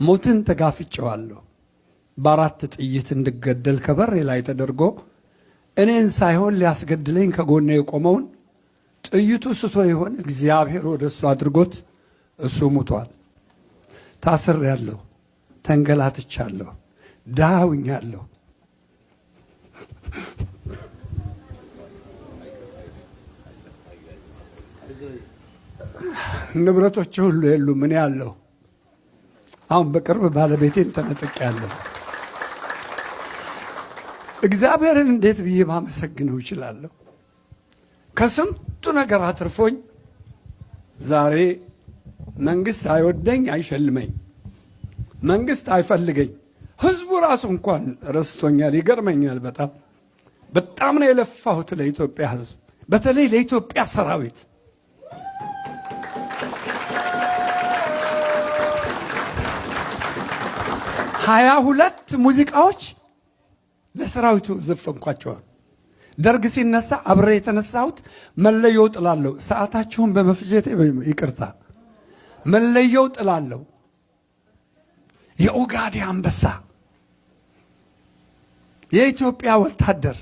ሞትን ተጋፍጬዋለሁ። በአራት ጥይት እንድገደል ከበሬ ላይ ተደርጎ እኔን ሳይሆን ሊያስገድለኝ ከጎኔ የቆመውን ጥይቱ ስቶ ይሆን እግዚአብሔር ወደሱ አድርጎት እሱ ሙቷል። ታስሬያለሁ፣ ተንገላትቻለሁ፣ ድሃ ሆኛለሁ። ንብረቶች ሁሉ የሉም፣ እኔ ያለሁ። አሁን በቅርብ ባለቤቴን ተነጥቄያለሁ። እግዚአብሔርን እንዴት ብዬ ማመሰግነው እችላለሁ? ከስንቱ ነገር አትርፎኝ ዛሬ መንግስት አይወደኝ አይሸልመኝ፣ መንግስት አይፈልገኝ፣ ህዝቡ ራሱ እንኳን ረስቶኛል። ይገርመኛል። በጣም ነው የለፋሁት ለኢትዮጵያ ህዝብ፣ በተለይ ለኢትዮጵያ ሰራዊት። ሃያ ሁለት ሙዚቃዎች ለሰራዊቱ ዘፈንኳቸዋል። ደርግ ሲነሳ አብሬ የተነሳሁት መለየው ጥላለሁ። ሰዓታችሁን በመፍጀቴ ይቅርታ። መለየው ጥላለሁ፣ የኦጋዴ አንበሳ፣ የኢትዮጵያ ወታደር፣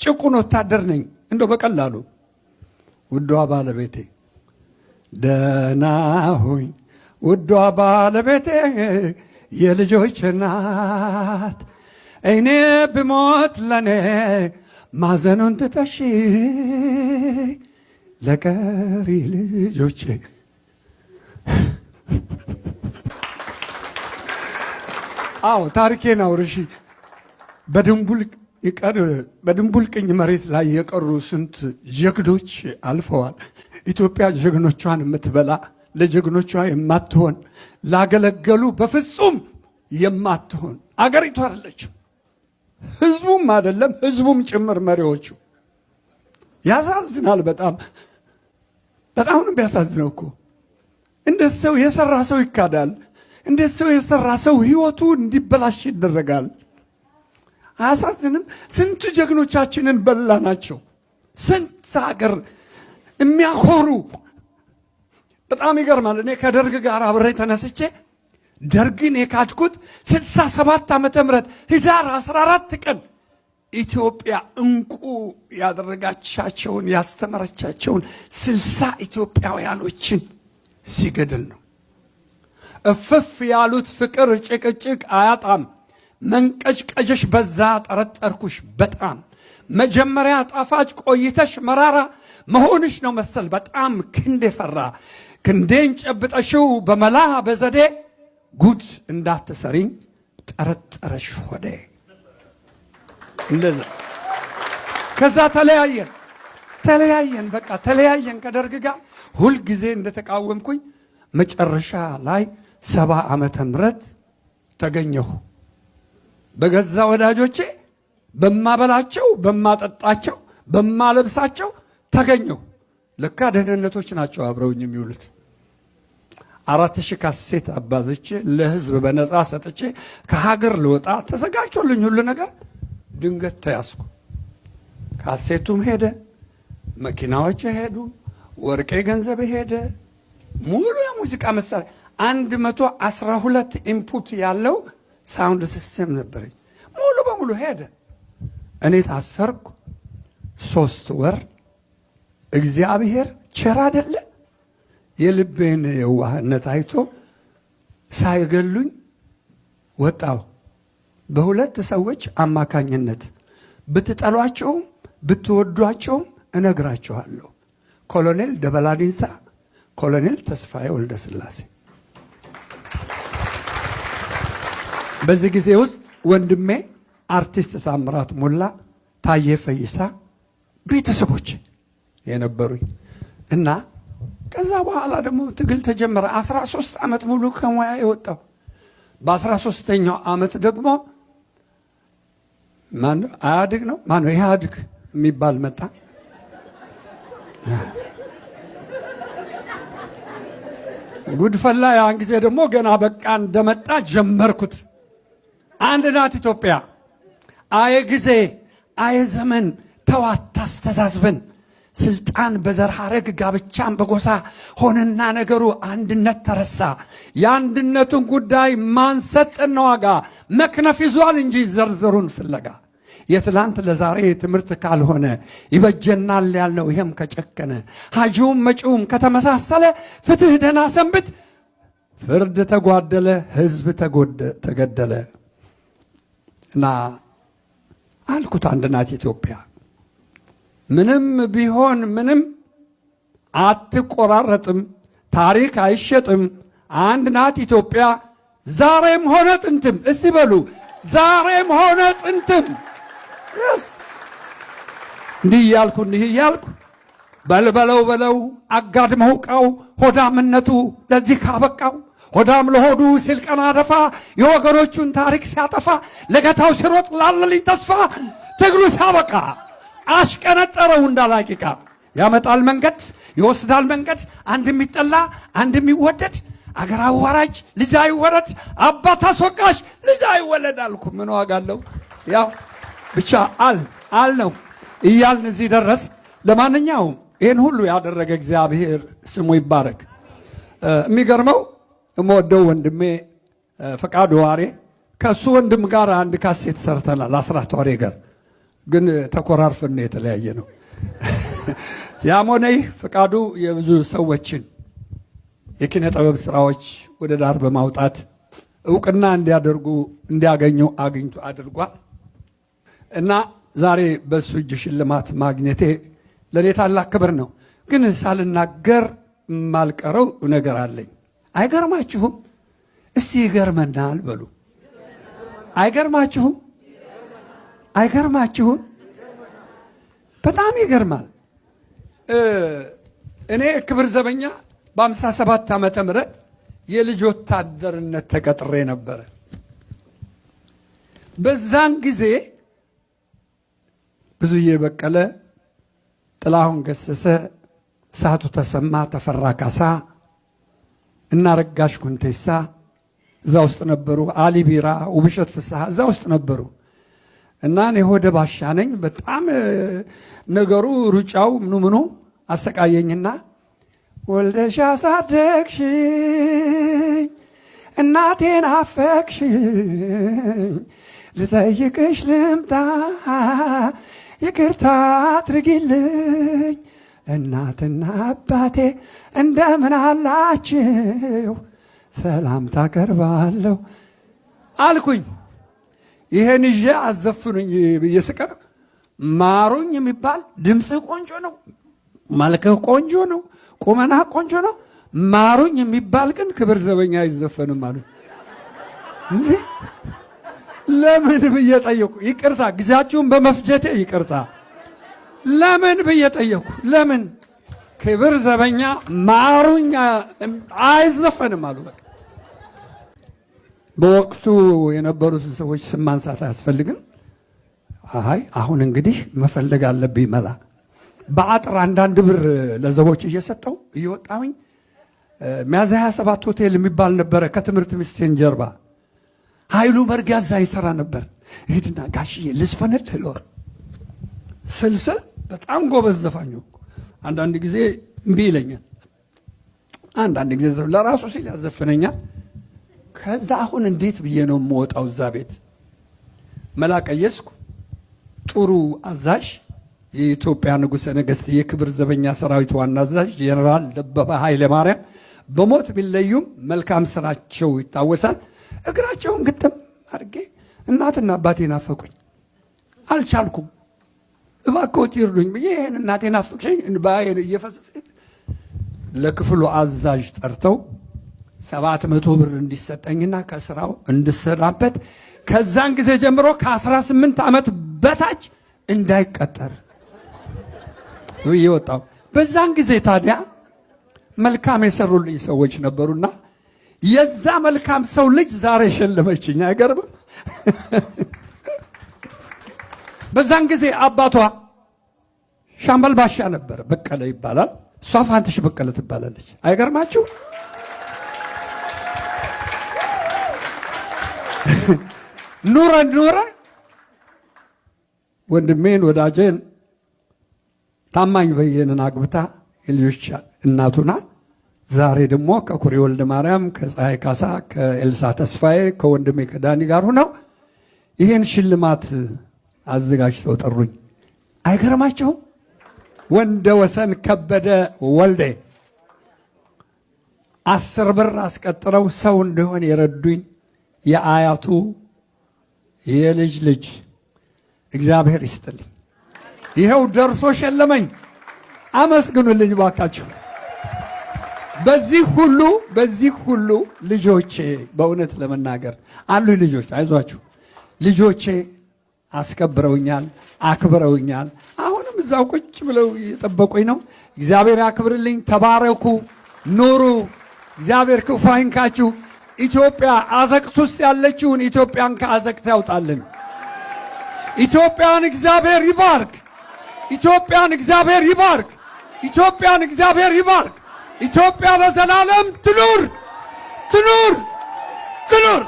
ጭቁን ወታደር ነኝ። እንደው በቀላሉ ውዷ ባለቤቴ ደህና ሁኝ፣ ውዷ ባለቤቴ የልጆች እናት፣ እኔ ብሞት ለኔ ማዘኑን ትተሽ ለቀሪ ልጆቼ። አዎ ታሪኬን አውርሺ። በድንቡልቅኝ መሬት ላይ የቀሩ ስንት ጀግኖች አልፈዋል። ኢትዮጵያ ጀግኖቿን የምትበላ ለጀግኖቿ የማትሆን ላገለገሉ በፍጹም የማትሆን አገሪቱ አይደለችም። ህዝቡም አይደለም፣ ህዝቡም ጭምር መሪዎቹ። ያሳዝናል። በጣም ነው ቢያሳዝነው እኮ። እንደ ሰው የሰራ ሰው ይካዳል። እንደ ሰው የሰራ ሰው ህይወቱ እንዲበላሽ ይደረጋል። አያሳዝንም? ስንት ጀግኖቻችንን በላ ናቸው። ስንት ሀገር የሚያኮሩ። በጣም ይገርማል። እኔ ከደርግ ጋር አብሬ ተነስቼ ደርግን የካድኩት 67 ዓመተ ምህረት ህዳር 14 ቀን ኢትዮጵያ እንቁ ያደረጋቻቸውን ያስተማረቻቸውን 60 ኢትዮጵያውያኖችን ሲገድል ነው። እፍፍ ያሉት ፍቅር ጭቅጭቅ አያጣም። መንቀጭቀጭሽ በዛ ጠረጠርኩሽ በጣም። መጀመሪያ ጣፋጭ ቆይተሽ መራራ መሆንሽ ነው መሰል በጣም ክንዴ ፈራ። ክንዴን ጨብጠሽው በመላ በዘዴ ጉድ እንዳትሰሪኝ ጠረጠረሽ ሆዴ። እንደዛ ከዛ ተለያየን። በቃ ተለያየን ከደርግ ጋር ሁልጊዜ እንደተቃወምኩኝ መጨረሻ ላይ 70 ዓመተ ምህረት ተገኘሁ። በገዛ ወዳጆቼ በማበላቸው፣ በማጠጣቸው፣ በማለብሳቸው ተገኘሁ። ለካ ደህንነቶች ናቸው አብረውኝ የሚውሉት። 4000 ካሴት አባዝቼ ለህዝብ በነፃ ሰጥቼ ከሀገር ልወጣ ተዘጋጅቶልኝ ሁሉ ነገር ድንገት ተያዝኩ። ካሴቱም ሄደ፣ መኪናዎች ሄዱ፣ ወርቄ ገንዘብ ሄደ፣ ሙሉ የሙዚቃ መሳሪያ 112 ኢንፑት ያለው ሳውንድ ሲስተም ነበረኝ። ሙሉ በሙሉ ሄደ። እኔ ታሰርኩ 3 ወር። እግዚአብሔር ቸር አይደለ? የልቤን የዋህነት አይቶ ሳይገሉኝ ወጣው። በሁለት ሰዎች አማካኝነት ብትጠሏቸውም ብትወዷቸውም እነግራቸዋለሁ። ኮሎኔል ደበላ ዲንሳ፣ ኮሎኔል ተስፋዬ ወልደ ስላሴ። በዚህ ጊዜ ውስጥ ወንድሜ አርቲስት ታምራት ሞላ፣ ታዬ ፈይሳ ቤተሰቦች የነበሩኝ እና ከዛ በኋላ ደግሞ ትግል ተጀመረ። 13 ዓመት ሙሉ ከሙያ የወጣው። በ13ኛው ዓመት ደግሞ ኢህአድግ የሚባል መጣ። ጉድፈላ። ያን ጊዜ ደግሞ ገና በቃ እንደመጣ ጀመርኩት። አንድ ናት ኢትዮጵያ። አየ ጊዜ አየ ዘመን ተዋት ታስተዛዝበን፣ ስልጣን በዘር ሐረግ ጋብቻን በጎሳ ሆነና ነገሩ አንድነት ተረሳ። የአንድነቱን ጉዳይ ማን ሰጠን ዋጋ? መክነፍ ይዟል እንጂ ዘርዘሩን ፍለጋ። የትላንት ለዛሬ ትምህርት ካልሆነ ይበጀናል ያልነው ይሄም ከጨከነ ሀጂውም መጪውም ከተመሳሰለ ፍትህ ደና ሰንብት ፍርድ ተጓደለ ህዝብ ተገደለ። እና አልኩት አንድ ናት ኢትዮጵያ ምንም ቢሆን ምንም አትቆራረጥም፣ ታሪክ አይሸጥም። አንድ ናት ኢትዮጵያ ዛሬም ሆነ ጥንትም። እስቲ በሉ ዛሬም ሆነ ጥንትም። እንዲህ እያልኩ በልበለው በለው አጋድመው ቃው ሆዳምነቱ ለዚህ ካበቃው ሆዳም ለሆዱ ሲል ቀና ደፋ የወገኖቹን ታሪክ ሲያጠፋ ለገታው ሲሮጥ ላለልኝ ተስፋ ትግሉ ሲያበቃ አሽቀነጠረው እንዳላቂቃ ያመጣል መንገድ ይወስዳል መንገድ አንድ የሚጠላ አንድ የሚወደድ አገር አዋራጅ ልጅ አይወረድ አባት አስወቃሽ ልጅ አይወለድ አልኩ። ምን ዋጋ አለው? ያው ብቻ አል ነው እያልን እዚህ ደረስ። ለማንኛውም ይህን ሁሉ ያደረገ እግዚአብሔር ስሙ ይባረክ። የሚገርመው የምወደው ወንድሜ ፈቃዱ ዋሬ ከእሱ ወንድም ጋር አንድ ካሴት ሰርተናል። አስራት ዋሬ ጋር ግን ተኮራርፈን የተለያየ ነው። ያም ሆነ ይህ ፈቃዱ የብዙ ሰዎችን የኪነ ጥበብ ስራዎች ወደ ዳር በማውጣት እውቅና እንዲያገኙ አድርጓል። እና ዛሬ በሱ እጅ ሽልማት ማግኘቴ ለኔ ታላቅ ክብር ነው። ግን ሳልናገር ማልቀረው ነገር አለኝ። አይገርማችሁም? እስቲ ይገርመናል በሉ። አይገርማችሁም? አይገርማችሁም? በጣም ይገርማል። እኔ ክብር ዘበኛ በ57 ዓመተ ምህረት የልጅ ወታደርነት ተቀጥሬ ነበረ። በዛን ጊዜ ብዙዬ በቀለ፣ ጥላሁን ገሰሰ፣ ሳቱ ተሰማ፣ ተፈራ ካሳ እና ረጋሽ ኩንቴሳ እዛ ውስጥ ነበሩ። አሊ ቢራ፣ ውብሸት ፍስሐ እዛ ውስጥ ነበሩ። እና እኔ ሆደ ባሻ ነኝ። በጣም ነገሩ ሩጫው ምኑ አሰቃየኝና ወልደሽ አሳደግሽኝ እናቴን አፈቅሽኝ ልጠይቅሽ ልምጣ ይቅርታ አድርጊልኝ እናትና አባቴ እንደምን አላችሁ ሰላምታ ቀርባለሁ አልኩኝ። ይሄን ይዤ አዘፍኑኝ ብዬ ስቀር ማሩኝ የሚባል ድምፅህ ቆንጆ ነው፣ መልክህ ቆንጆ ነው፣ ቁመናህ ቆንጆ ነው፣ ማሩኝ የሚባል ግን ክብር ዘበኛ አይዘፈንም አሉ። እንዴ ለምን ብዬ ጠየቁ። ይቅርታ ጊዜያችሁን በመፍጀቴ ይቅርታ። ለምን ብዬ ጠየቁ። ለምን ክብር ዘበኛ ማሩኝ አይዘፈንም አሉ። በቃ በወቅቱ የነበሩትን ሰዎች ስም ማንሳት አያስፈልግም። አይ አሁን እንግዲህ መፈለግ አለብኝ መላ። በአጥር አንዳንድ ብር ለዘቦች እየሰጠው እየወጣሁኝ ሚያዝያ 27 ሆቴል የሚባል ነበረ ከትምህርት ሚኒስቴር ጀርባ ኃይሉ መርጊያ እዛ ይሰራ ነበር። ሄድና ጋሽዬ ልዝፈንል ለወር ስልስል በጣም ጎበዝ ዘፋኝ አንዳንድ ጊዜ እምቢ ይለኛል፣ አንዳንድ ጊዜ ለራሱ ሲል ያዘፍነኛል። ከዛ አሁን እንዴት ብዬ ነው የምወጣው? እዛ ቤት መላቀየስኩ። ጥሩ አዛዥ የኢትዮጵያ ንጉሠ ነገሥት የክብር ዘበኛ ሰራዊት ዋና አዛዥ ጄኔራል ደበበ ኃይለ ማርያም በሞት ቢለዩም መልካም ስራቸው ይታወሳል። እግራቸውን ግጥም አድርጌ እናትና አባቴ ናፈቁኝ፣ አልቻልኩም፣ እባክዎት ይርዱኝ ብዬ ይህን እናቴ ናፈቅሽኝ እንባዬን እየፈሰሰኝ ለክፍሉ አዛዥ ጠርተው 700 ብር እንዲሰጠኝና ከስራው እንድሰራበት ከዛን ጊዜ ጀምሮ ከ18 ዓመት በታች እንዳይቀጠር ይወጣው። በዛን ጊዜ ታዲያ መልካም የሰሩልኝ ሰዎች ነበሩና የዛ መልካም ሰው ልጅ ዛሬ ሸለመችኝ። አይገርምም? በዛን ጊዜ አባቷ ሻምበል ባሻ ነበር፣ በቀለ ይባላል። እሷ ፋንትሽ በቀለ ትባላለች። አይገርማችሁ? ኑረ ወንድሜን ወዳጄን ታማኝ በየነን አግብታ የልጆች እናቱና ዛሬ ደግሞ ከኩሬ ወልደ ማርያም ከፀሐይ ካሳ ከኤልሳ ተስፋዬ ከወንድሜ ከዳኒ ጋር ሆነው ይሄን ሽልማት አዘጋጅተው ጠሩኝ። አይገርማችሁም? ወንደ ወሰን ከበደ ወልዴ 10 ብር አስቀጥረው ሰው እንደሆነ የረዱኝ የአያቱ የልጅ ልጅ እግዚአብሔር ይስጥልኝ። ይሄው ደርሶ ሸለመኝ። አመስግኑልኝ ባካችሁ። በዚህ ሁሉ ልጆቼ በእውነት ለመናገር አሉ ልጆች፣ አይዟችሁ ልጆቼ አስከብረውኛል፣ አክብረውኛል። አሁንም እዛው ቁጭ ብለው እየጠበቁኝ ነው። እግዚአብሔር ያክብርልኝ። ተባረኩ፣ ኑሩ። እግዚአብሔር ክፉ አይንካችሁ። ኢትዮጵያ አዘቅት ውስጥ ያለችውን ኢትዮጵያን ከአዘቅት ያውጣልን። ኢትዮጵያን እግዚአብሔር ይባርክ። ኢትዮጵያን እግዚአብሔር ይባርክ። ኢትዮጵያን እግዚአብሔር ይባርክ። ኢትዮጵያ ለዘላለም ትኑር ትኑር ትኑር።